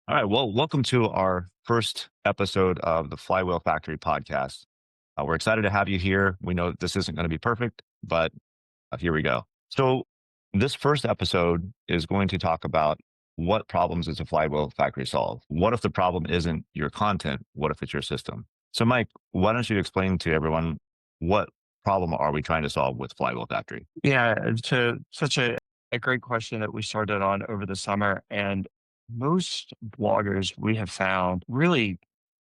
All right. Well, welcome to our first episode of the Flywheel Factory podcast. We're excited to have you here. We know that this isn't going to be perfect, but here we go. So, this first episode is going to talk about what problems does a Flywheel Factory solve? What if the problem isn't your content? What if it's your system? So, Mike, why don't you explain to everyone what problem are we trying to solve with Flywheel Factory? Yeah, it's such a great question that we started on over the summer. And most bloggers we have found really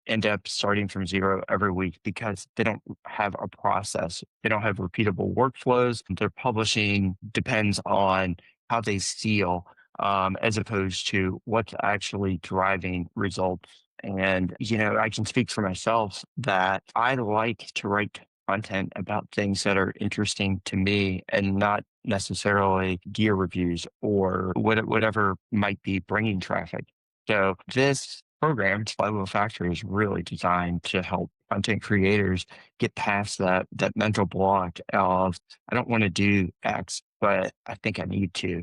end up starting from zero every week because they don't have a process. They don't have repeatable workflows. Their publishing depends on how they feel, as opposed to what's actually driving results. And, I can speak for myself that I like to write content about things that are interesting to me and not necessarily gear reviews or whatever might be bringing traffic. So this program, Flywheel Factory, is really designed to help content creators get past that mental block of I don't want to do X, but I think I need to.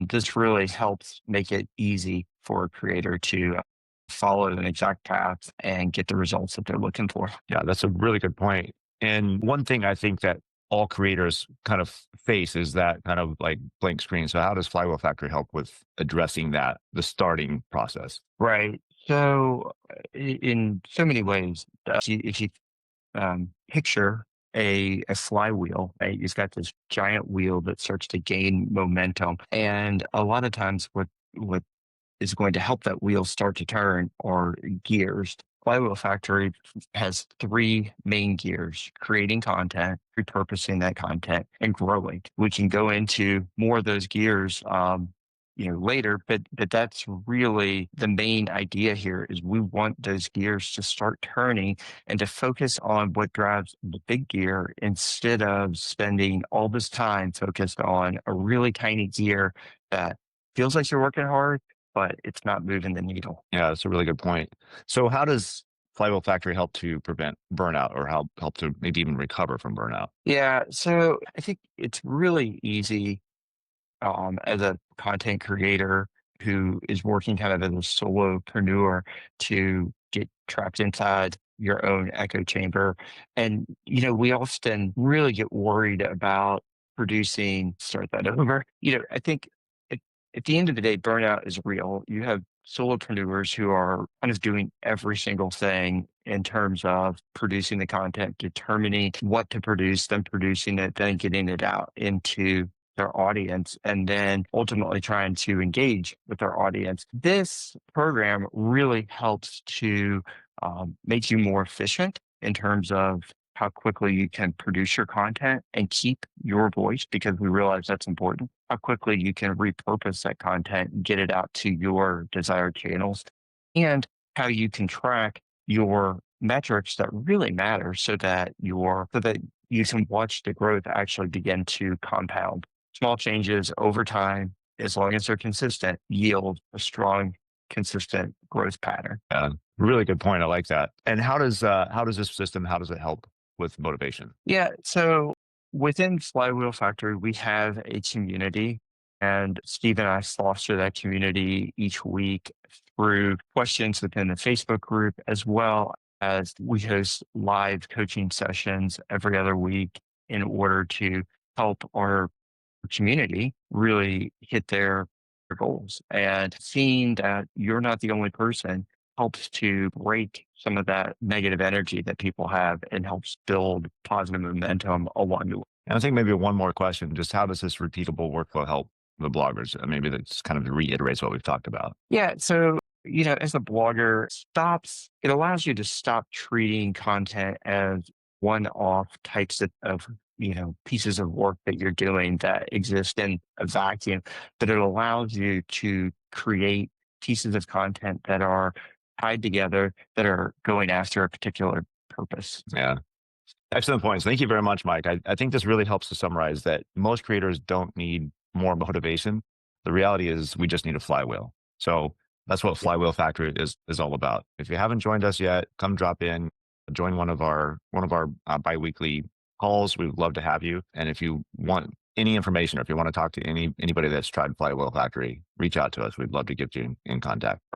This really helps make it easy for a creator to follow an exact path and get the results that they're looking for. Yeah, that's a really good point. And one thing I think that all creators kind of face is that kind of like blank screen. So how does Flywheel Factory help with addressing that, the starting process? Right. So, in so many ways, if you picture a flywheel, right? You've got this giant wheel that starts to gain momentum, and a lot of times, what is going to help that wheel start to turn are gears. Flywheel Factory has three main gears: creating content, repurposing that content, and growing. We can go into more of those gears later, but that's really the main idea here is we want those gears to start turning and to focus on what drives the big gear instead of spending all this time focused on a really tiny gear that feels like you're working hard, but it's not moving the needle. Yeah, that's a really good point. So how does Flywheel Factory help to prevent burnout or help to maybe even recover from burnout? Yeah, so I think it's really easy as a content creator who is working kind of as a solopreneur to get trapped inside your own echo chamber. And, we often really get worried about start that over. I think at, at the end of the day, burnout is real. You have solopreneurs who are kind of doing every single thing in terms of producing the content, determining what to produce, then producing it, then getting it out into their audience, and then ultimately trying to engage with their audience. This program really helps to make you more efficient in terms of how quickly you can produce your content and keep your voice, because we realize that's important. How quickly you can repurpose that content and get it out to your desired channels, and how you can track your metrics that really matter so that you can watch the growth actually begin to compound. Small changes over time, as long as they're consistent, yield a strong, consistent growth pattern. Yeah, really good point. I like that. And how does this system how does it help with motivation? Yeah. So within Flywheel Factory, we have a community, and Steve and I foster that community each week through questions within the Facebook group, as well as we host live coaching sessions every other week in order to help our community really hit their goals. And seeing that you're not the only person helps to break some of that negative energy that people have and helps build positive momentum along the way. And I think maybe one more question, just how does this repeatable workflow help the bloggers? Maybe that's kind of reiterates what we've talked about. Yeah. So, as a blogger, it allows you to stop treating content as one off types of pieces of work that you're doing that exist in a vacuum, but it allows you to create pieces of content that are tied together, that are going after a particular purpose. Yeah. Excellent points. Thank you very much, Mike. I think this really helps to summarize that most creators don't need more motivation. The reality is we just need a flywheel. So that's what Flywheel Factory is all about. If you haven't joined us yet, come drop in, join one of our biweekly calls. We would love to have you. And if you want any information or if you want to talk to anybody that's tried Flywheel Factory, reach out to us. We'd love to get you in contact.